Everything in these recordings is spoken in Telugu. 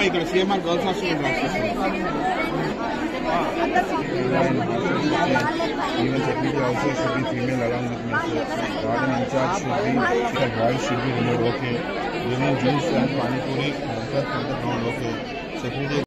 ఇక్కడ CMR girls hostel Even security also should be female along with me. Garden in charge should be that boys should be removed. Okay. Even juice and pani puri from the ground. Okay. Security.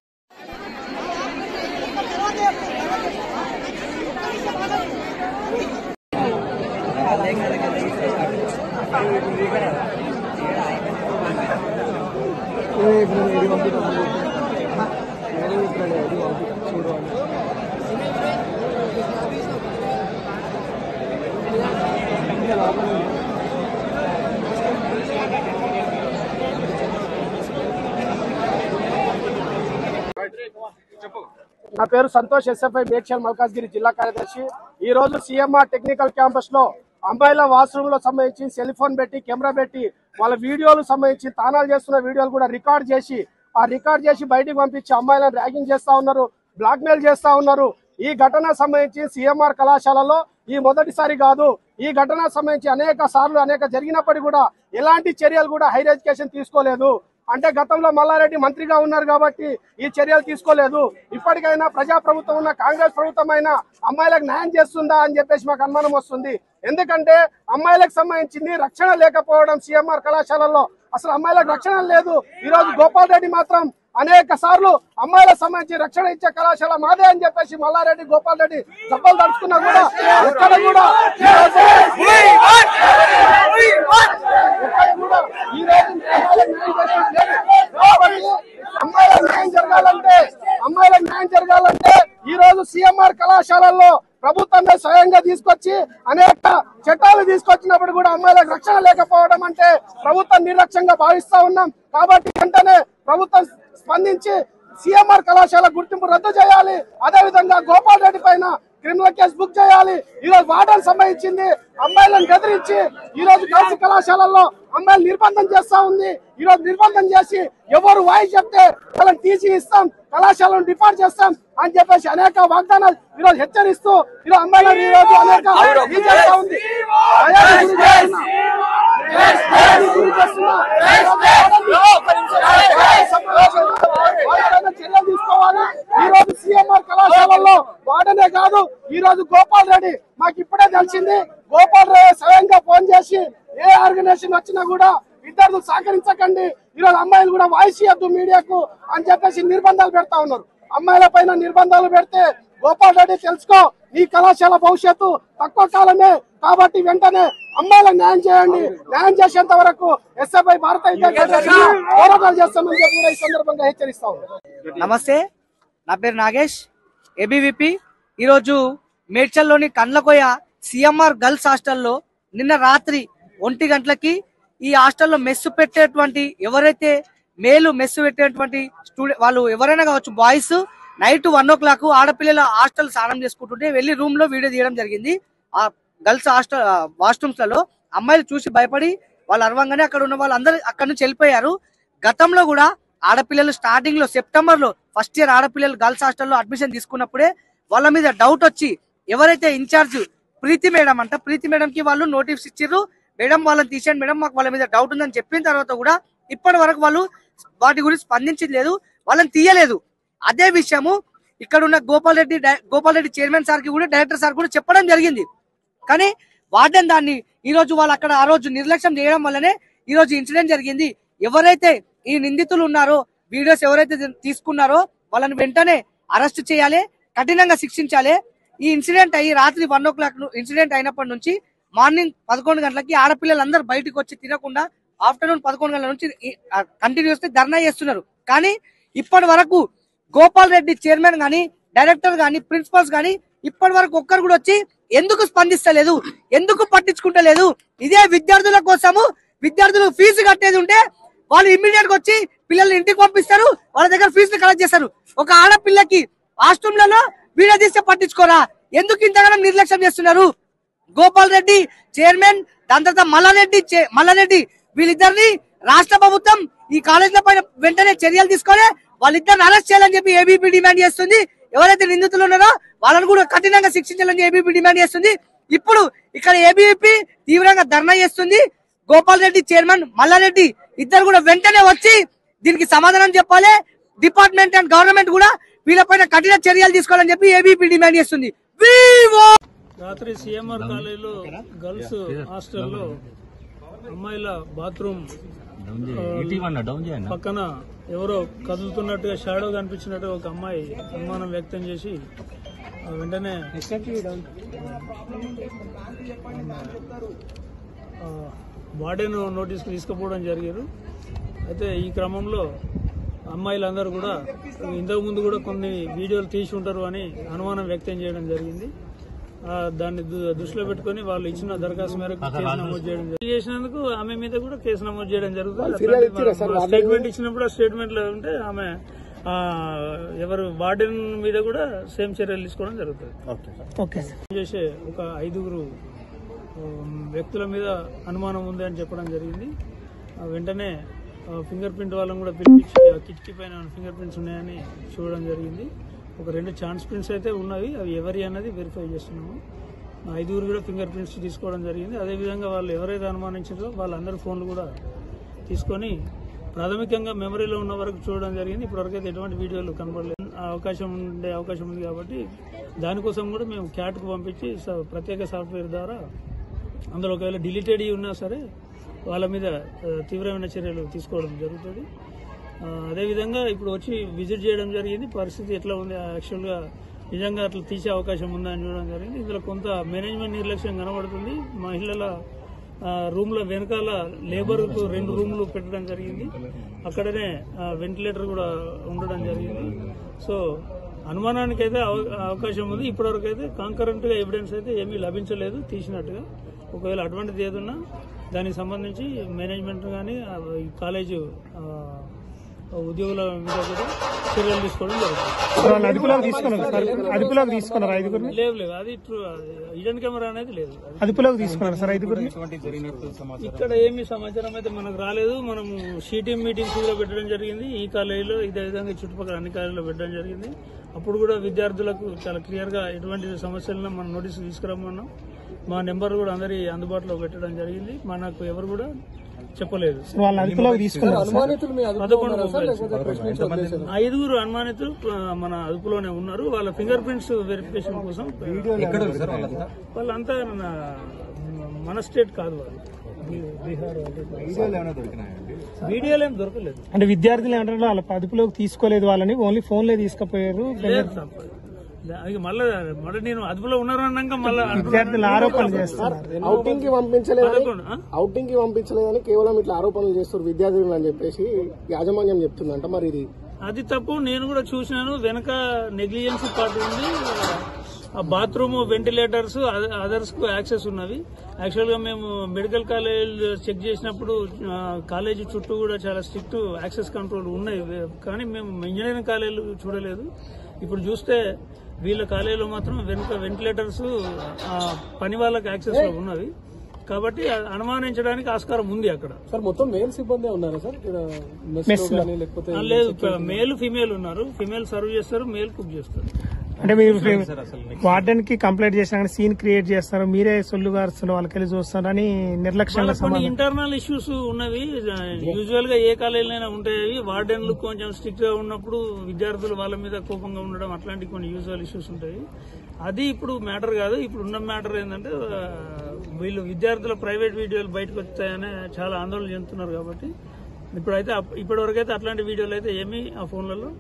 నా పేరు సంతోష్ ఎస్ఎఫ్ఐ మేడ్చల్ మల్కాజ్గిరి జిల్లా కార్యదర్శి. ఈ రోజు సిఎంఆర్ టెక్నికల్ క్యాంపస్ లో అమ్మాయిల వాష్రూమ్ లో సంబంధించి సెల్ ఫోన్ పెట్టి కెమెరా పెట్టి వాళ్ళ వీడియోలు సంబంధించి తానాలు చేస్తున్న వీడియోలు కూడా రికార్డ్ చేసి బయటికి పంపించి అమ్మాయిలను ర్యాగింగ్ చేస్తా ఉన్నారు, బ్లాక్ మెయిల్ చేస్తా ఉన్నారు. ఈ ఘటన సంబంధించి సిఎంఆర్ కళాశాలలో ఈ మొదటిసారి కాదు. ఈ ఘటన సంబంధించి అనేక జరిగినప్పటికీ కూడా ఎలాంటి చర్యలు కూడా హైయర్ ఎడ్యుకేషన్ తీసుకోలేదు. అంటే గతంలో మల్లారెడ్డి మంత్రిగా ఉన్నారు కాబట్టి ఈ చర్యలు తీసుకోలేదు. ఇప్పటికైనా ప్రజాప్రభుత్వం ఉన్న కాంగ్రెస్ ప్రభుత్వం అయినా అమ్మాయిలకు న్యాయం చేస్తుందా అని చెప్పేసి మాకు అనుమానం వస్తుంది. ఎందుకంటే అమ్మాయిలకు సంబంధించింది రక్షణ లేకపోవడం సిఎంఆర్ కళాశాలలో అసలు అమ్మాయిలకు రక్షణ లేదు. ఈ రోజు గోపాల్ రెడ్డి మాత్రం అనేక సార్లు అమ్మాయిలకు సంబంధించి రక్షణ ఇచ్చే కళాశాల మాదే అని చెప్పేసి మల్లారెడ్డి గోపాల్ రెడ్డి దెబ్బలు తడుచుకున్నా కూడా ఎక్కడ కూడా ఈ రోజు అమ్మాయిలకు న్యాయం జరగాలంటే ఈ రోజు సిఎంఆర్ కళాశాలల్లో ప్రభుత్వమే స్వయంగా తీసుకొచ్చి అనేక చట్టాలు తీసుకొచ్చినప్పుడు కూడా అమ్మాయిలకు రక్షణ లేకపోవడం అంటే ప్రభుత్వం నిర్లక్ష్యంగా భావిస్తా ఉన్నాం. కాబట్టి వెంటనే ప్రభుత్వం స్పందించి సిఎంఆర్ కళాశాల గుర్తింపు రద్దు చేయాలి. అదేవిధంగా గోపాల్ రెడ్డి పైన క్రిమినల్ కేసు బుక్ చేయాలి. ఈ రోజు వార్డన్ సంబంధించింది అమ్మాయిలను బెదిరించి ఈ రోజు గర్ల్స్ కళాశాలల్లో అమ్మాయిలు నిర్బంధం చేస్తా ఉంది. ఈ రోజు నిర్బంధం చేసి ఎవరు వాయిస్ చెప్తే వాళ్ళని తీసి ఇస్తాం, కళాశాలను డిపార్ట్ చేస్తాం అని చెప్పేసి అనేక వాగ్దానాలు ఈ రోజు హెచ్చరిస్తూ ఈ రోజు అమ్మాయిలను ఈ రోజు అనేక చేస్తా ఉంది. చర్యలు తీసుకోవాలి. ఈ రోజు సిఎంఆర్ కళాశాలలో వాడనే కాదు, ఈ రోజు గోపాల్ రెడ్డి మాకు ఇప్పుడే తెలిసింది. గోపాల్ రెడ్డి స్వయంగా ఫోన్ చేసి ఏ ఆర్గనైజేషన్ వచ్చినా కూడా విద్యార్థులు సహకరించకండి, ఈరోజు అమ్మాయిలు కూడా వాయిస్ ఇవ్వద్దు మీడియాకు అని చెప్పేసి నిర్బంధాలు పెడతా ఉన్నారు. అమ్మాయిల పైన నిర్బంధాలు పెడితే గోపాల్ రెడ్డి తెలుసుకో, ఈ కళాశాల భవిష్యత్తు తక్కువ కాలమే కాబట్టి వెంటనే అమ్మాయిలకు న్యాయం చేయండి. న్యాయం చేసేంత వరకు ఎస్ఎఫ్ఐ భారత పోరాటాలు చేస్తామని చెప్పి ఈ సందర్భంగా హెచ్చరిస్తా ఉన్నాం. నమస్తే, నా పేరు నాగేష్, ఏబీవీపీ. ఈరోజు మేడ్చల్లోని కండ్లకోయ సిఎంఆర్ గర్ల్స్ హాస్టల్లో నిన్న రాత్రి 1 గంటలకి ఈ హాస్టల్లో మెస్సు పెట్టేటువంటి ఎవరైతే మెస్సు పెట్టేటువంటి స్టూడెంట్ వాళ్ళు ఎవరైనా కావచ్చు, బాయ్స్ నైట్ 1 o'clock ఆడపిల్లల హాస్టల్ స్నానం చేసుకుంటుంటే వెళ్లి రూమ్ లో వీడియో తీయడం జరిగింది. ఆ గర్ల్స్ హాస్టల్ వాష్రూమ్స్ లలో అమ్మాయిలు చూసి భయపడి వాళ్ళు అరవంగానే అక్కడ ఉన్న వాళ్ళందరూ అక్కడ నుంచి వెళ్ళిపోయారు. గతంలో కూడా ఆడపిల్లలు స్టార్టింగ్ లో సెప్టెంబర్ లో ఫస్ట్ ఇయర్ ఆడపిల్లలు గర్ల్స్ హాస్టల్లో అడ్మిషన్ తీసుకున్నప్పుడే వాళ్ళ మీద డౌట్ వచ్చి ఎవరైతే ఇన్ఛార్జ్ ప్రీతి మేడం కి వాళ్ళు నోటీస్ ఇచ్చారు. మేడం వాళ్ళని తీసేయండి మేడం, మాకు వాళ్ళ మీద డౌట్ ఉందని చెప్పిన తర్వాత కూడా ఇప్పటి వరకు వాళ్ళు వాటి గురించి స్పందించింది లేదు, వాళ్ళని తీయలేదు. అదే విషయము ఇక్కడ ఉన్న గోపాల్ రెడ్డి చైర్మన్ సార్ కి కూడా డైరెక్టర్ సార్ కూడా చెప్పడం జరిగింది. కానీ వార్డెన్ దాన్ని ఈ రోజు వాళ్ళు అక్కడ ఆ రోజు నిర్లక్ష్యం చేయడం వల్లనే ఈ రోజు ఇన్సిడెంట్ జరిగింది. ఎవరైతే ఈ నిందితులు ఉన్నారో, వీడియోస్ ఎవరైతే తీసుకున్నారో వాళ్ళని వెంటనే అరెస్ట్ చేయాలి, కఠినంగా శిక్షించాలి. ఈ ఇన్సిడెంట్ అయ్యి రాత్రి 1 o'clock ఇన్సిడెంట్ అయినప్పటి నుంచి మార్నింగ్ 11 గంటలకి ఆడపిల్లలందరూ బయటకు వచ్చి తినకుండా ఆఫ్టర్నూన్ 11 గంటల నుంచి కంటిన్యూస్ ధర్నా చేస్తున్నారు. కానీ ఇప్పటి వరకు గోపాల్ రెడ్డి చైర్మన్ గాని, డైరెక్టర్ గాని, ప్రిన్సిపల్స్ గాని ఇప్పటి వరకు ఒక్కరు కూడా వచ్చి ఎందుకు స్పందిస్తలేదు, ఎందుకు పట్టించుకుంటలేదు? ఇదే విద్యార్థుల కోసము, విద్యార్థులు ఫీజు కట్టేది ఉంటే వాళ్ళు ఇమ్మీడియట్ గా వచ్చి పిల్లల్ని ఇంటికి పంపిస్తారు, వాళ్ళ దగ్గర ఫీజులు కలెక్ట్ చేస్తారు. ఒక ఆడపిల్లకి వాష్రూమ్లలో వీడియో తీస్తే పట్టించుకోరా? ఎందుకు ఇంతగానో నిర్లక్ష్యం చేస్తున్నారు? గోపాల్ రెడ్డి చైర్మన్, దాని తర్వాత మల్లారెడ్డి వీళ్ళిద్దరిని రాష్ట్ర ప్రభుత్వం ఈ కాలేజీల పైన వెంటనే చర్యలు తీసుకొని వాళ్ళిద్దరిని అరెస్ట్ చేయాలని చెప్పి ఏబీపీ డిమాండ్ చేస్తుంది. ఎవరైతే నిందితులు ఉన్నారో వాళ్ళని కూడా కఠినంగా శిక్షించాలని ఏబీపీ డిమాండ్ చేస్తుంది. ఇప్పుడు ఇక్కడ ఏబీపీ తీవ్రంగా ధర్నా చేస్తుంది. గోపాల్ రెడ్డి చైర్మన్, మల్లారెడ్డి ఇద్దరు కూడా వెంటనే వచ్చి దీనికి సమాధానం చెప్పాలి. డిపార్ట్మెంట్ అండ్ గవర్నమెంట్ కూడా వీళ్ళపైన కఠిన చర్యలు తీసుకోవాలని చెప్పి ఏబీపీ డిమాండ్ చేస్తుంది. రాత్రి సిఎంఆర్ కాలేజీలో గర్ల్స్ హాస్టల్లో అమ్మాయిల బాత్రూమ్ పక్కన ఎవరో కదులుతున్నట్టుగా షాడో కనిపించినట్టుగా ఒక అమ్మాయి అనుమానం వ్యక్తం చేసి వెంటనే వార్డెన్ నోటీస్కి తీసుకుపోవడం జరిగారు. అయితే ఈ క్రమంలో అమ్మాయిలందరూ కూడా ఇంతకుముందు కూడా కొన్ని వీడియోలు తీసి ఉంటారు అని అనుమానం వ్యక్తం చేయడం జరిగింది. దాన్ని దృష్టిలో పెట్టుకుని వాళ్ళు ఇచ్చిన దరఖాస్తు మేరకు కేసు నమోదు చేయడం చేసినందుకు ఆమె మీద కూడా కేసు నమోదు చేయడం జరుగుతుంది. స్టేట్మెంట్ ఇచ్చినప్పుడు ఆ స్టేట్మెంట్ లో ఉంటే ఆమె ఎవరు వార్డెన్ మీద కూడా సేమ్ చర్యలు తీసుకోవడం జరుగుతుంది. చేసే ఒక 5 వ్యక్తుల మీద అనుమానం ఉంది అని చెప్పడం జరిగింది. వెంటనే ఫింగర్ ప్రింట్ వాళ్ళని కూడా పిలిపించి కిటికీ పైన ఫింగర్ ప్రింట్స్ ఉన్నాయని చూడడం జరిగింది. ఒక 2 ఛాన్స్ ప్రింట్స్ అయితే ఉన్నవి, అవి ఎవరి అన్నది వెరిఫై చేస్తున్నాము. 5 కూడా ఫింగర్ ప్రింట్స్ తీసుకోవడం జరిగింది. అదేవిధంగా వాళ్ళు ఎవరైతే అనుమానించారో వాళ్ళందరి ఫోన్లు కూడా తీసుకొని ప్రాథమికంగా మెమరీలో ఉన్న వరకు చూడడం జరిగింది. ఇప్పటివరకైతే ఎటువంటి వీడియోలు కనబడలేదు. అవకాశం ఉంది కాబట్టి దానికోసం కూడా మేము క్యాట్కు పంపించి ప్రత్యేక సాఫ్ట్వేర్ ద్వారా అందులో ఒకవేళ డిలీటెడ్ ఉన్నా సరే వాళ్ళ మీద తీవ్రమైన చర్యలు తీసుకోవడం జరుగుతుంది. అదేవిధంగా ఇప్పుడు వచ్చి విజిట్ చేయడం జరిగింది. పరిస్థితి ఎట్లా ఉంది, యాక్చువల్గా నిజంగా అట్లా తీసే అవకాశం ఉందా అని చూడడం జరిగింది. ఇందులో కొంత మేనేజ్మెంట్ నిర్లక్ష్యం కనబడుతుంది. మహిళల రూమ్ల వెనకాల లేబర్కు 2 రూమ్లు పెట్టడం జరిగింది. అక్కడనే వెంటిలేటర్ కూడా ఉండడం జరిగింది. సో అనుమానానికి అయితే అవకాశం ఉంది. ఇప్పటివరకు అయితే కాంకరెంట్ గా ఎవిడెన్స్ అయితే ఏమీ లభించలేదు తీసినట్టుగా. ఒకవేళ అటువంటిది ఏదన్నా దానికి సంబంధించి మేనేజ్మెంట్ కానీ కాలేజు ఉద్యోగుల మీద కూడా చర్యలు తీసుకోవడం జరుగుతుంది. లేదు అది హిడెన్ కెమెరా అనేది లేదు. అదుపులోకి తీసుకున్నారు సార్ 5 ఇక్కడ ఏమి సమాచారం అయితే మనకు రాలేదు. మనము షీటీఎం మీటింగ్స్ కూడా పెట్టడం జరిగింది. ఈ కాలేజీలో ఇదే విధంగా చుట్టుపక్కల అన్ని కాలేజీలో పెట్టడం జరిగింది. అప్పుడు కూడా విద్యార్థులకు చాలా క్లియర్ గా ఎటువంటి సమస్యలను మనం నోటీసు తీసుకురమ్మన్నాం. మా నెంబర్ కూడా అందరి అందుబాటులో పెట్టడం జరిగింది. మనకు ఎవరు కూడా చెప్పలేదు. 5 అనుమానితులు మన అదుపులోనే ఉన్నారు. వాళ్ళ ఫింగర్ ప్రింట్స్ వెరిఫికేషన్ కోసం వాళ్ళంతా మన స్టేట్ కాదు, వాళ్ళు బీహార్. వీడియోలు ఏం దొరకలేదు. అంటే విద్యార్థులు ఏమంటారు వాళ్ళ అదుపులోకి తీసుకోలేదు, వాళ్ళని ఓన్లీ ఫోన్లే తీసుకుపోయారు. మళ్ళీ నేను అదుపులో ఉన్నారు అన్నాక మళ్ళీ విద్యార్థులు ఆరోపణలు చేస్తారు. ఔటింగ్ కి పంపించలేదని కేవలం ఇట్లా ఆరోపణలు చేస్తారు విద్యార్థులు అని చెప్పేసి యాజమాన్యం చెప్తుందంట. మరి ఇది అది తప్పు. నేను కూడా చూసినాను. వెనక నెగ్లిజెన్స్ పార్ట్ ఉంది. బాత్రూమ్, వెంటిలేటర్స్, అదర్స్ కు యాక్సెస్ ఉన్నవి. యాక్చువల్ గా మేము మెడికల్ కాలేజ్ చెక్ చేసినప్పుడు కాలేజీ చుట్టూ కూడా చాలా స్ట్రిక్ట్ యాక్సెస్ కంట్రోల్ ఉన్నాయి. కానీ మేము ఇంజనీరింగ్ కాలేజీలు చూడలేదు. ఇప్పుడు చూస్తే వీళ్ళ కాలేజీలో మాత్రం వెనుక వెంటిలేటర్స్ పని వాళ్ళకి యాక్సెస్ లో ఉన్నవి. కాబట్టి అనుమానించడానికి ఆస్కారం ఉంది అక్కడ. సార్ మొత్తం మేల్ సిబ్బంది ఉన్నారా సార్? లేదు, మేల్ ఫిమేల్ ఉన్నారు. ఫిమేల్ సర్వ్ చేస్తారు, మేల్ కుక్ చేస్తారు. అంటే మీరు వార్డెన్ కి కంప్లైంట్ చేసినా సీన్ క్రియేట్ చేస్తారు, మీరే సొల్లు గారుస్తున్న వాళ్ళకి చూస్తారని నిర్లక్ష్యంగా. కొన్ని ఇంటర్నల్ ఇష్యూస్ ఉన్నవి. యూజువల్ గా ఏ కాలేజీలైనా ఉంటాయి. వార్డెన్లు కొంచెం స్ట్రిక్ట్ గా ఉన్నప్పుడు విద్యార్థులు వాళ్ళ మీద కోపంగా ఉండడం, అట్లాంటి కొన్ని యూజువల్ ఇష్యూస్ ఉంటాయి. అది ఇప్పుడు మ్యాటర్ కాదు. ఇప్పుడు ఉన్న మ్యాటర్ ఏంటంటే వీళ్ళు విద్యార్థుల ప్రైవేట్ వీడియోలు బయటకు వచ్చాయని చాలా ఆందోళన చెందుతున్నారు. కాబట్టి ఇప్పటివరకైతే అట్లాంటి వీడియోలు అయితే ఏమీ ఆ ఫోన్లలో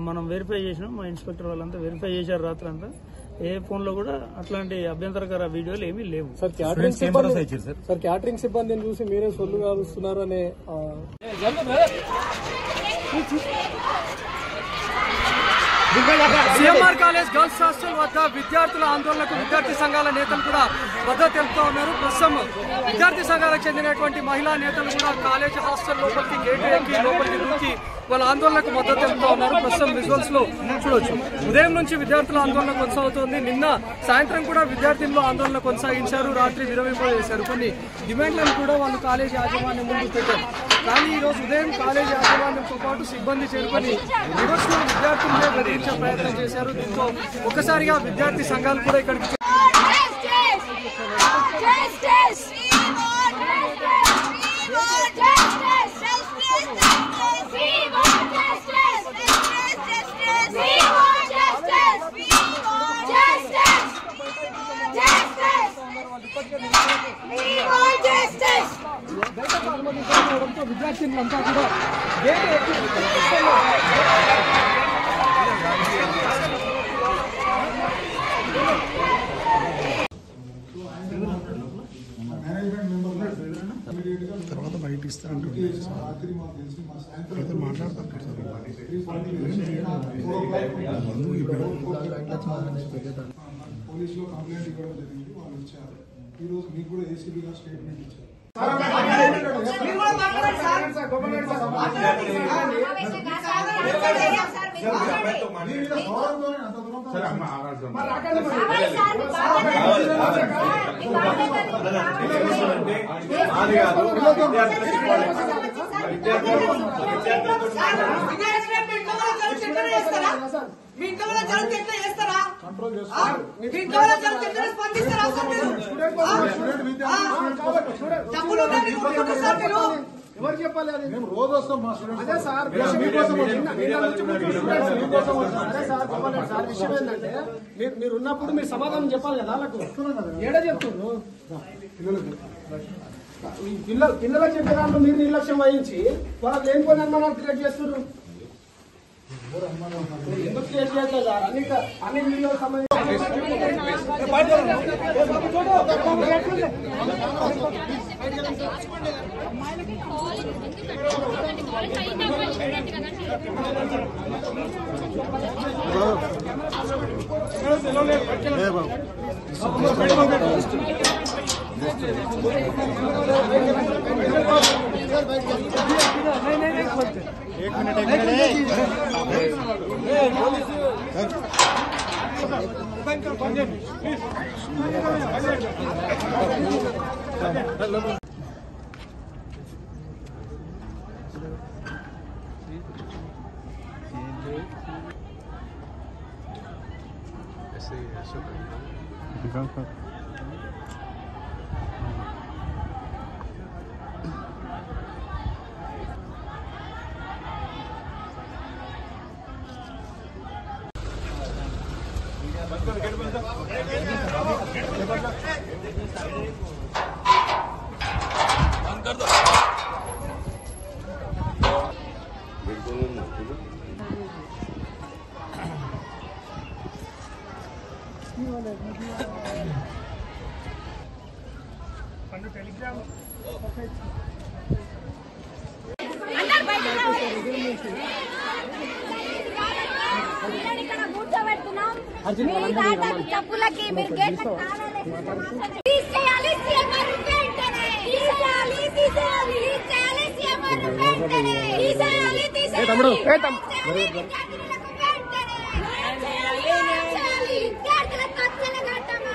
మనం వెరిఫై చేసినాం. మా ఇన్స్పెక్టర్ వాళ్ళంతా వెరిఫై చేశారు రాత్రి అంతా. ఏ ఫోన్ లో కూడా అట్లాంటి అభ్యంతరకర వీడియోలు ఏమీ లేవు. సార్ క్యాటరింగ్ సిబ్బందిని చూసి మీరే సొల్లు కాలుస్తున్నారు అనే సిఎంఆర్ కాలేజ్ గర్ల్స్ హాస్టల్ వద్ద విద్యార్థుల ఆందోళనకు విద్యార్థి సంఘాల నేతలు కూడా మద్దతు తెలుపుతూ ఉన్నారు. ప్రస్తుతం విద్యార్థి సంఘాలకు చెందినటువంటి మహిళా నేతలు కూడా కాలేజ్ హాస్టల్ లోపలికి గేటు ఎక్కి లోపలికి దూకి వాళ్ళ ఆందోళనకు మద్దతు తెలుపుతూ ఉన్నారు. ప్రస్తుతం విజువల్స్ లో చూడొచ్చు. ఉదయం నుంచి విద్యార్థుల ఆందోళన కొనసాగుతోంది. నిన్న సాయంత్రం కూడా విద్యార్థులు ఆందోళన కొనసాగించారు. రాత్రి విరమింపజేశారు. కొన్ని డిమాండ్లను కూడా వాళ్ళు కాలేజీ యాజమాన్యం ముందు పెట్టారు. కానీ ఈ రోజు ఉదయం కాలేజీ యాజమాన్యంతో పాటు సిబ్బంది చేరుకొని రివర్స్ లో విద్యార్థులనే బెదిరించే ప్రయత్నం చేశారు. దీంతో ఒక్కసారిగా విద్యార్థి సంఘాలు కూడా ఇక్కడికి Justice! విద్యార్థులంతా కూడా గేట్ ఎక్కి తర్వాత బయట ఇస్తారంటే మాట్లాడుతుంటారు పోలీసులో కంప్లైంట్ ఇవ్వడం జరిగింది. వాళ్ళు వచ్చారు. ఈ రోజు మీకు కూడా ఏసీబీగా స్టేట్మెంట్ ఇచ్చారు. మీ ఇంట్లో జనం చెట్టు చేస్తారా? మీ ఇంట్లో జనం చెట్టు స్పందిస్తారా? ఎవరు చెప్పాలి? మేము రోజు వస్తాం మా స్టూడెంట్స్. అదే సార్ సార్ విషయం ఏంటంటే మీరు ఉన్నప్పుడు మీరు సమాధానం చెప్పాలి కదా వాళ్ళకు. ఏడా చెప్తున్నారు పిల్లలకు చెప్పే దాంట్లో మీరు నిర్లక్ష్యం వహించి వాళ్ళకి ఏం కొన్ని అనుమానాలు క్రియేట్ చేస్తున్నారు. ఎందుకు క్రియేట్ చేయట్లేదు సార్? అన్ని వీడియోకి సంబంధించి చెప్పులకి మీరు గేట్ తీసేయాలి సీఎంఆర్ వెంటనే తీసేయాలి తీసేయాలి తీసేయాలి సీఎంఆర్ వెంటనే తీసేయాలి తీసేయాలి తమ్ముడు విద్యార్థులకు వెంటనే చేయాలి విద్యార్థులకు కచ్చలగట్టమా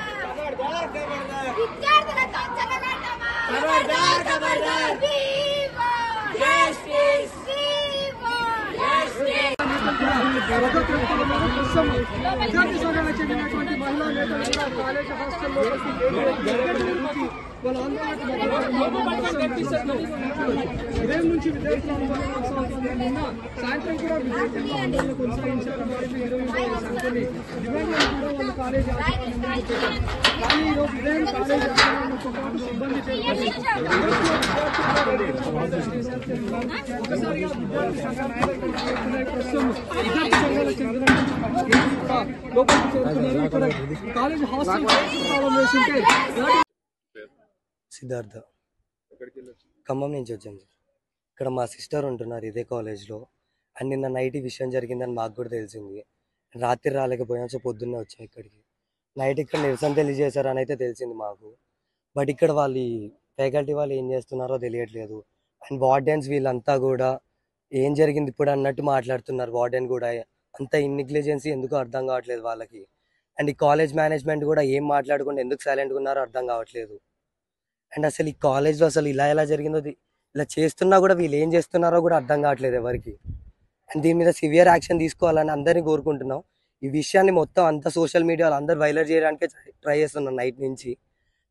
విద్యార్థులకు కచ్చలగట్టమా ఖబర్దార్ ఖబర్దార్ వివా జస్టిస్ వివా జస్టిస్ విద్యార్థి సంఘానికి చెందినటువంటి మహిళా నేతలు కూడా కాలేజీ హాస్టల్లో వాళ్ళ ఉదయం నుంచి విద్యార్థుల ఆందోళన కొనసాగుతుంది. నిన్న సాయంత్రం కూడా విద్యార్థుల ఆందోళన కొనసాగించారు. వారికి 25 సంఖ్యని డిమాండ్లను కూడా వాళ్ళు కాలేజీ కానీ ఈరోజు ఉదయం కాలేజీ ఆందోళనతో పాటు సిబ్బంది ఒక్కసారిగా విద్యార్థి సంఘ నాయకులు ప్రస్తుతం విద్యార్థి సంఘాలకు చెందినటువంటి లోపలికి చేరుతున్నారు. ఇక్కడ కాలేజీ హాస్టల్ ప్రాబ్లం వేస్తుంటే సిద్ధార్థ ఖమ్మం నుంచి వచ్చాను. ఇక్కడ మా సిస్టర్ ఉంటున్నారు ఇదే కాలేజ్లో. అండ్ నిన్న నైట్ ఈ విషయం జరిగిందని మాకు కూడా తెలిసింది. రాత్రి రాలేకపోయాం, సో పొద్దున్నే వచ్చాం ఇక్కడికి. నైట్ ఇక్కడ నిరసన తెలియజేశారని అయితే తెలిసింది మాకు. బట్ ఇక్కడ వాళ్ళు ఫ్యాకల్టీ వాళ్ళు ఏం చేస్తున్నారో తెలియట్లేదు. అండ్ వార్డెన్స్ వీళ్ళంతా కూడా ఏం జరిగింది ఇప్పుడు అన్నట్టు మాట్లాడుతున్నారు. వార్డెన్ కూడా అంత ఇన్నిగ్లిజెన్సీ ఎందుకు అర్థం కావట్లేదు వాళ్ళకి. అండ్ ఈ కాలేజ్ మేనేజ్మెంట్ కూడా ఏం మాట్లాడకుండా ఎందుకు సైలెంట్గా ఉన్నారో అర్థం కావట్లేదు. అండ్ అసలు ఈ కాలేజ్లో అసలు ఇలా ఎలా జరిగిందో, ఇలా చేస్తున్నా కూడా వీళ్ళు ఏం చేస్తున్నారో కూడా అర్థం కావట్లేదు ఎవరికి. అండ్ దీని మీద సివియర్ యాక్షన్ తీసుకోవాలని అందరినీ కోరుకుంటున్నాం. ఈ విషయాన్ని మొత్తం అంతా సోషల్ మీడియాలో అందరు వైరల్ చేయడానికే ట్రై చేస్తున్నాం నైట్ నుంచి.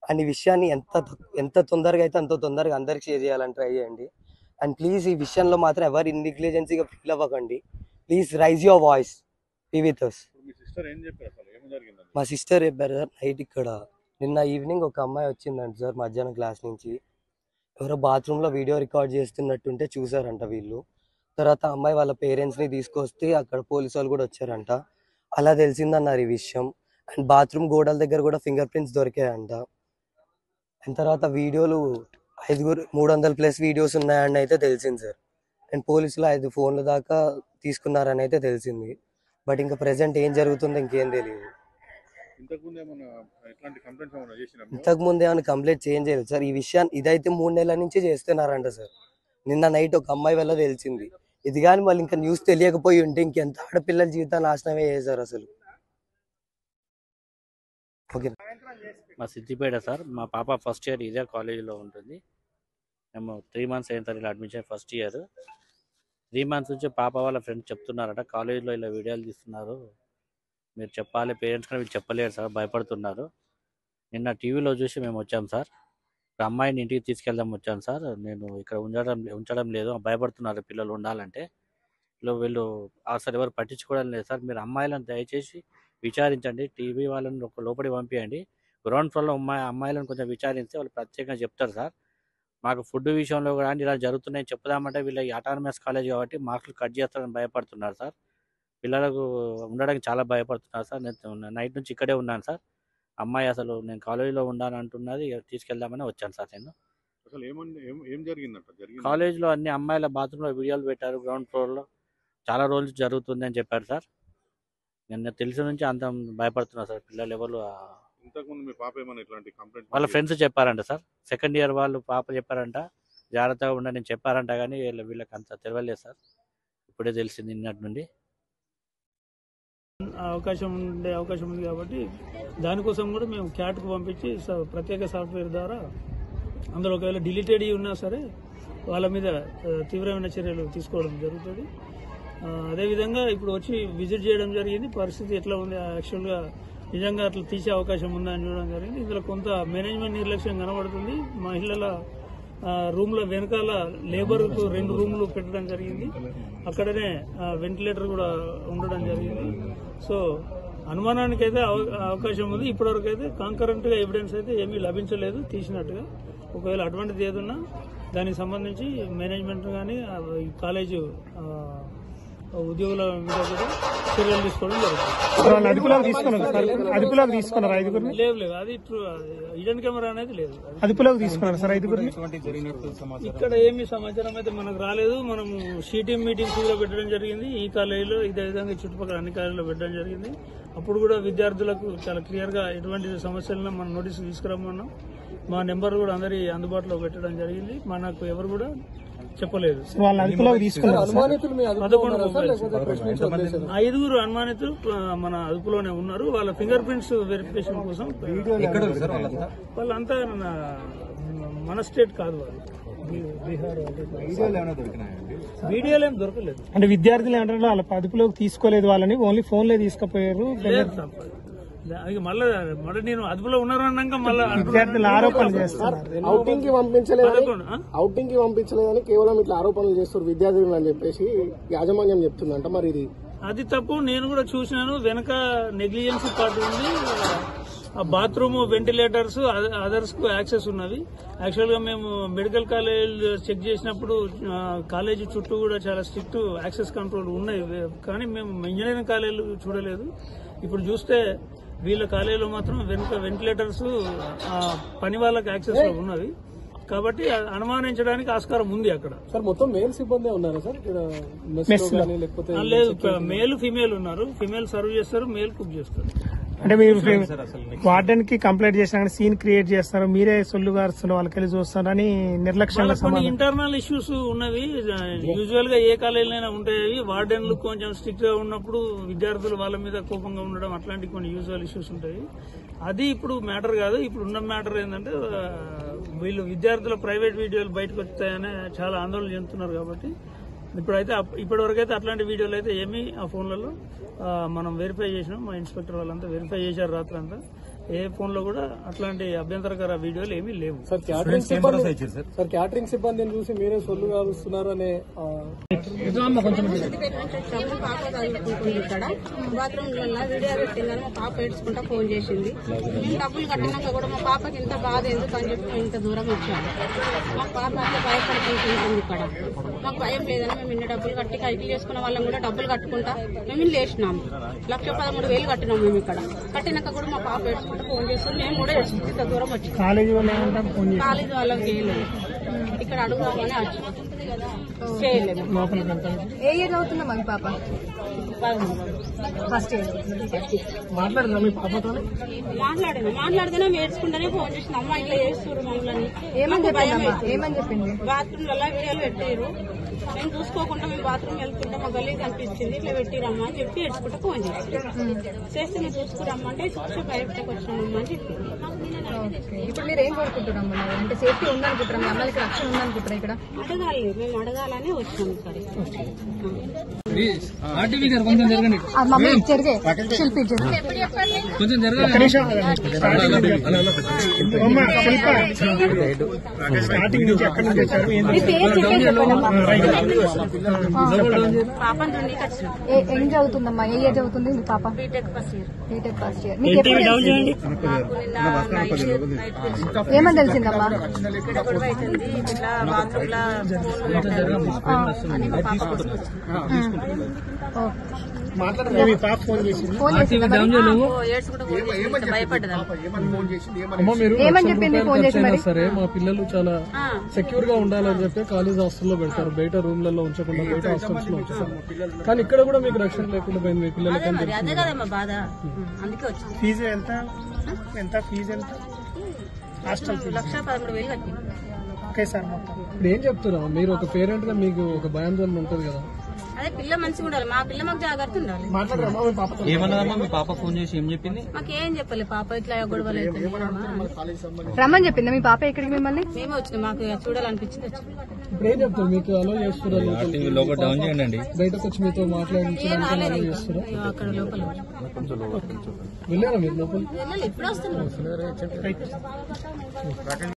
అండ్ ఈ విషయాన్ని ఎంత తొందరగా అయితే అంత తొందరగా అందరికి షేర్ చేయాలని ట్రై చేయండి. అండ్ ప్లీజ్ ఈ విషయంలో మాత్రం ఎవరు ఇండిగ్లిజెన్సీగా ఫీల్ అవ్వకండి. Please raise your voice, be with us. మా సిస్టర్ చెప్పారు నైట్ ఇక్కడ నిన్న ఈవినింగ్ ఒక అమ్మాయి వచ్చిందంట సార్ మధ్యాహ్నం క్లాస్ నుంచి. ఎవరో బాత్రూంలో వీడియో రికార్డ్ చేస్తున్నట్టుంటే చూసారంట వీళ్ళు. తర్వాత అమ్మాయి వాళ్ళ పేరెంట్స్ని తీసుకొస్తే అక్కడ పోలీసు వాళ్ళు కూడా వచ్చారంట. అలా తెలిసిందన్నారు ఈ విషయం. అండ్ బాత్రూమ్ గోడల దగ్గర కూడా ఫింగర్ ప్రింట్స్ దొరికాయంట. అండ్ తర్వాత వీడియోలు 300+ వీడియోస్ ఉన్నాయని అయితే తెలిసింది సార్. అండ్ పోలీసులు 5 ఫోన్ల దాకా తీసుకున్నారని అయితే తెలిసింది. బట్ ఇంకా ప్రెసెంట్ ఏం జరుగుతుందో ఇంకేం తెలియదు. ఇంతకుముందు ఏమైనా కంప్లైంట్ చేయలేదు సార్. ఈ విషయాన్ని ఇదైతే 3 నెలల నుంచి చేస్తున్నారంట సార్. నిన్న నైట్ ఒక అమ్మాయి వల్ల తెలిసింది. ఇది కానీ వాళ్ళు ఇంకా న్యూస్ తెలియకపోయి ఉంటే ఇంకెంత ఆడపిల్లల జీవితాలు నాశనమే చేశారు అసలు. ఓకే, మా సిద్దిపేట సార్. మా పాప ఫస్ట్ ఇయర్ ఇదే కాలేజీలో ఉంటుంది. మేము 3 months అయిన తర్వాత అడ్మిషన్ ఫస్ట్ ఇయర్. 3 months నుంచి పాప వాళ్ళ ఫ్రెండ్స్ చెప్తున్నారట కాలేజీలో ఇలా వీడియోలు తీస్తున్నారు, మీరు చెప్పాలి. పేరెంట్స్ కూడా వీళ్ళు చెప్పలేరు సార్, భయపడుతున్నారు. నిన్న టీవీలో చూసి మేము వచ్చాం సార్. ఇప్పుడు అమ్మాయిని ఇంటికి తీసుకెళ్దాం వచ్చాను సార్. నేను ఇక్కడ ఉంచడం లేదు, భయపడుతున్నారు పిల్లలు ఉండాలంటే. వీళ్ళు అసలు ఎవరు పట్టించుకోవడం లేదు సార్. మీరు అమ్మాయిలను దయచేసి విచారించండి, టీవీ వాళ్ళని లోపలికి పంపించండి. గ్రౌండ్ ఫ్లోర్లో అమ్మాయిలను కొంచెం విచారిస్తే వాళ్ళు ప్రత్యేకంగా చెప్తారు సార్. మాకు ఫుడ్ విషయంలో కూడా ఇలా జరుగుతున్నాయని చెప్దామంటే వీళ్ళ అటానమస్ కాలేజ్ కాబట్టి మార్కులు కట్ చేస్తారని భయపడుతున్నారు సార్. పిల్లలకు ఉండడానికి చాలా భయపడుతున్నారు సార్. నేను నైట్ నుంచి ఇక్కడే ఉన్నాను సార్. అమ్మాయి అసలు నేను కాలేజీలో ఉండాలంటున్నది, తీసుకెళ్దామని వచ్చాను సార్. నేను కాలేజీలో అన్ని అమ్మాయిల బాత్రూంలో వీడియోలు పెట్టారు. గ్రౌండ్ ఫ్లోర్లో చాలా రోజులు జరుగుతుంది అని చెప్పారు సార్. నిన్న తెలిసి నుంచి అంత భయపడుతున్నారు సార్ పిల్లలు. ఎవరు వాళ్ళ ఫ్రెండ్స్ చెప్పారంట సార్. సెకండ్ ఇయర్ వాళ్ళు పాప చెప్పారంట జాగ్రత్తగా ఉండని చెప్పారంట, కానీ వీళ్ళకి అంత తెలియలేదు సార్. ఇప్పుడే తెలిసింది నిన్నటి నుండి. అవకాశం ఉంది కాబట్టి దానికోసం కూడా మేము క్యాట్కు పంపించి ప్రత్యేక సాఫ్ట్వేర్ ద్వారా అందులో ఒకవేళ డిలీటెడ్ ఉన్నా సరే వాళ్ళ మీద తీవ్రమైన చర్యలు తీసుకోవడం జరుగుతుంది. అదేవిధంగా ఇప్పుడు వచ్చి విజిట్ చేయడం జరిగింది. పరిస్థితి ఎట్లా ఉంది, యాక్చువల్గా నిజంగా అట్లా తీసే అవకాశం ఉందా అని చూడడం జరిగింది. ఇందులో కొంత మేనేజ్మెంట్ నిర్లక్ష్యం కనబడుతుంది. మహిళల రూమ్ల వెనకాల లేబర్కు 2 రూమ్లు పెట్టడం జరిగింది. అక్కడనే వెంటిలేటర్ కూడా ఉండడం జరిగింది. సో అనుమానానికి అయితే అవకాశం ఉంది. ఇప్పటివరకు అయితే కాంకరెంట్గా ఎవిడెన్స్ అయితే ఏమీ లభించలేదు తీసినట్టుగా. ఒకవేళ అటువంటిది ఏదున్నా దానికి సంబంధించి మేనేజ్మెంట్ కానీ కాలేజు ఉద్యోగుల మీద కూడా చర్యలు తీసుకోవడం జరుగుతుంది. అదుపులోకి తీసుకున్నారు 5గురిని? లేదు, అది హిడెన్ కెమెరా అనేది లేదు. అదుపులోకి తీసుకున్నారు సార్ 5గురిని? ఇక్కడ ఏమి సమాచారం అయితే మనకు రాలేదు. మనము షీటీఎం మీటింగ్స్ కూడా పెట్టడం జరిగింది ఈ కాలేజీలో, ఇదే విధంగా చుట్టుపక్కల అన్ని కాలేజీలో పెట్టడం జరిగింది. అప్పుడు కూడా విద్యార్థులకు చాలా క్లియర్ గా ఎటువంటి సమస్యలను మనం నోటీసు తీసుకురమ్మన్నాం. మా నెంబర్ కూడా అందరి అందుబాటులో పెట్టడం జరిగింది. మనకు ఎవరు కూడా చెప్పలేదు. 5గురు అనుమానితులు మన అదుపులోనే ఉన్నారు. వాళ్ళ ఫింగర్ ప్రింట్స్ వెరిఫికేషన్ కోసం వాళ్ళంతా మన స్టేట్ కాదు, వాళ్ళు బీహార్. వీడియోలు ఏం దొరకలేదు. అంటే విద్యార్థులు ఏమంటారు వాళ్ళ అదుపులోకి తీసుకోలేదు, వాళ్ళని ఓన్లీ ఫోన్లే తీసుకుపోయారు. మళ్ళీ నేను అదుపులో ఉన్నారన్నాక మళ్ళీ ఆరోపణలు చేస్తారు. అవుటింగ్ కి పంపించలేదని కేవలం ఇట్లా ఆరోపణలు చేస్తారు విద్యార్థులు అని చెప్పేసి యాజమాన్యం చెప్తుందంట. మరి ఇది అది తప్పు. నేను కూడా చూసినాను, వెనక నెగ్లిజెన్సీ పార్ట్ ఉంది. ఆ బాత్రూమ్ వెంటిలేటర్స్ అదర్స్ కు యాక్సెస్ ఉన్నవి. యాక్చువల్ గా మేము మెడికల్ కాలేజ్ చెక్ చేసినప్పుడు కాలేజీ చుట్టూ కూడా చాలా స్ట్రిక్ట్ యాక్సెస్ కంట్రోల్ ఉన్నాయి, కానీ మేము ఇంజనీరింగ్ కాలేజీలు చూడలేదు. ఇప్పుడు చూస్తే వీళ్ళ కాలేజీలో మాత్రం వెనుక వెంటిలేటర్స్ పని వాళ్ళకి యాక్సెస్ లో ఉన్నవి. కాబట్టి అనుమానించడానికి ఆస్కారం ఉంది అక్కడ. సార్ మొత్తం మేల్ సిబ్బంది ఉన్నారా సార్? లేదు, మేల్ ఫిమేల్ ఉన్నారు. ఫిమేల్ సర్వ్ చేస్తారు, మేల్ కుక్ చేస్తారు. అంటే మీరు వార్డెన్ కి కంప్లైంట్ చేసినా సీన్ క్రియేట్ చేస్తారు, మీరే సొల్లుగా వాళ్ళకి వెళ్ళి చూస్తారని నిర్లక్ష్యంగా. కొన్ని ఇంటర్నల్ ఇష్యూస్ ఉన్నవి, యూజువల్ గా ఏ కాలేజీలైనా ఉంటాయి. వార్డెన్లు కొంచెం స్ట్రిక్ట్ గా ఉన్నప్పుడు విద్యార్థులు వాళ్ళ మీద కోపంగా ఉండడం, అట్లాంటి కొన్ని యూజువల్ ఇష్యూస్ ఉంటాయి. అది ఇప్పుడు మ్యాటర్ కాదు. ఇప్పుడు ఉన్న మ్యాటర్ ఏంటంటే వీళ్ళు విద్యార్థుల ప్రైవేట్ వీడియోలు బయటకు వస్తాయని చాలా ఆందోళన చెందుతున్నారు. కాబట్టి ఇప్పటివరకు అయితే అట్లాంటి వీడియోలు అయితే ఏమీ ఆ ఫోన్లలో మనం వెరిఫై చేసినాం. మా ఇన్స్పెక్టర్ వాళ్ళంతా వెరిఫై చేశారు రాత్రంతా. ఏ ఫోన్ లో కూడా అట్లాంటి అభ్యంతరకర వీడియోలు ఏమీ లేవు. సార్ క్యాటరింగ్ సిబ్బందిని చూసి మీరే సొల్లు కాలుస్తున్నారు అనే పాప చదువుకుంటుంది ఇక్కడ బాత్రూమ్ వీడియో పెట్టిందని మా పాప ఏడ్చుకుంటా ఫోన్ చేసింది. మేము డబ్బులు కట్టినాక కూడా మా పాపకి ఇంత బాధ ఎందుకు అని చెప్పి మేము ఇంత దూరం వచ్చాము. మా పాప అంతా భయపడుకుంటుంది ఇక్కడ. మాకు భయం లేదని మేము ఇన్ని డబ్బులు కట్టి కైకిలు చేసుకున్న వాళ్ళం కూడా డబ్బులు కట్టుకుంటా మేము ఇల్లు వేసినాము. 1,13,000 కట్టినాము మేము ఇక్కడ. కట్టినాక కూడా మా పాప ఏడ్చుకుంటా ఫోన్ చేస్తుంది. మేము కూడా ఏడ్చుకుంటే ఇంత దూరం వచ్చి కాలేజీ వాళ్ళకి వేయలేదు. ఇక్కడ అడుగుదామని వచ్చి చేయలేదు. ఏ ఇయర్ అవుతుందమ్మా మీ పాప? First year. మాట్లాడినా మీ పాపతో? మాట్లాడితేనే ఏడ్చుకుంటేనే ఫోన్ చేసింది. అమ్మ ఇట్లా చేస్తున్నారు మమ్మల్ని. ఏమని చెప్పింది? బాత్రూమ్ లో వీడియోలు పెట్టారు. మేము చూసుకోకుండా మేము బాత్రూమ్ వెళ్తుంటే మా గల్లీకి అనిపించింది. ఇట్లా పెట్టిరమ్మా అని చెప్పి ఏడ్చుకుంటే ఫోన్ చేస్తే మేము చూసుకురమ్మంటే చూసి బయటకు వచ్చినామమ్మా అని చెప్పింది. ఇప్పుడు మీరు ఏం కోరుకుంటున్నాము? అంటే సేఫ్టీ ఉందనుకుంటున్నాం, మీ అమ్మాయికి రక్షణ ఉందనుకుంటున్నా ఇక్కడ? అడగాలి, మేము అడగాలని వచ్చినాం ఇక్కడ. మమ్మీ జరిగే శిల్పి కొంచెం స్టార్టింగ్ నుంచి ఎక్కడి నుంచి వచ్చారు? ఏం చదువుతుందమ్మా? ఏ ఇయర్ చదువుతుంది మీ పాప? BTech first year. మీకు ఎప్పుడు ఏమని తెలిసిందమ్మా? మీ పాప ఫోన్ చేసింది? ఏమని చెప్పింది ఫోన్ చేసి? సరే మా పిల్లలు చాలా సెక్యూర్ గా ఉండాలని చెప్పి కాలేజ్ హాస్టల్లో పెడతారు, బయట రూమ్లలో ఉంచకుండా బయట హాస్టల్స్ లో ఉంచుతారు. కానీ ఇక్కడ కూడా మీకు రక్షణ లేకుండా పోయింది మీ పిల్లలకి. ఫీజు ఎంత? ఫీజు ఎంత? హాస్టల్ ఫీజు 1,13,000 కట్టింది. Okay sir. మొత్తం ఇప్పుడు ఏం చెప్తున్నా? మీరు ఒక పేరెంట్ గా మీకు ఒక భయాందోళన ఉంటుంది కదా. అదే పిల్ల మంచిగా ఉండాలి, మా పిల్ల మాకు జాగ్రత్త ఉండాలి. ఏమన్నదమ్మా మీ పాప? ఫోన్ చేసి ఏం చెప్పింది? మాకేం చెప్పలే. పాప ఇట్లా గొడవలు అయితే రమ్మని చెప్పిందా మీ పాప ఇక్కడికి? మిమ్మల్ని మేమే వచ్చినాం, మాకు చూడాలనిపించింది వచ్చింది. ఇప్పుడు ఏం చెప్తారు? మీకు అలో చేస్తున్నారు, బయటకు వచ్చి మీతో మాట్లాడించడానికి చేస్తున్నారు. అక్కడ లోపల వెళ్ళారా మీరు లోపల? ఇప్పుడు వస్తున్నాం.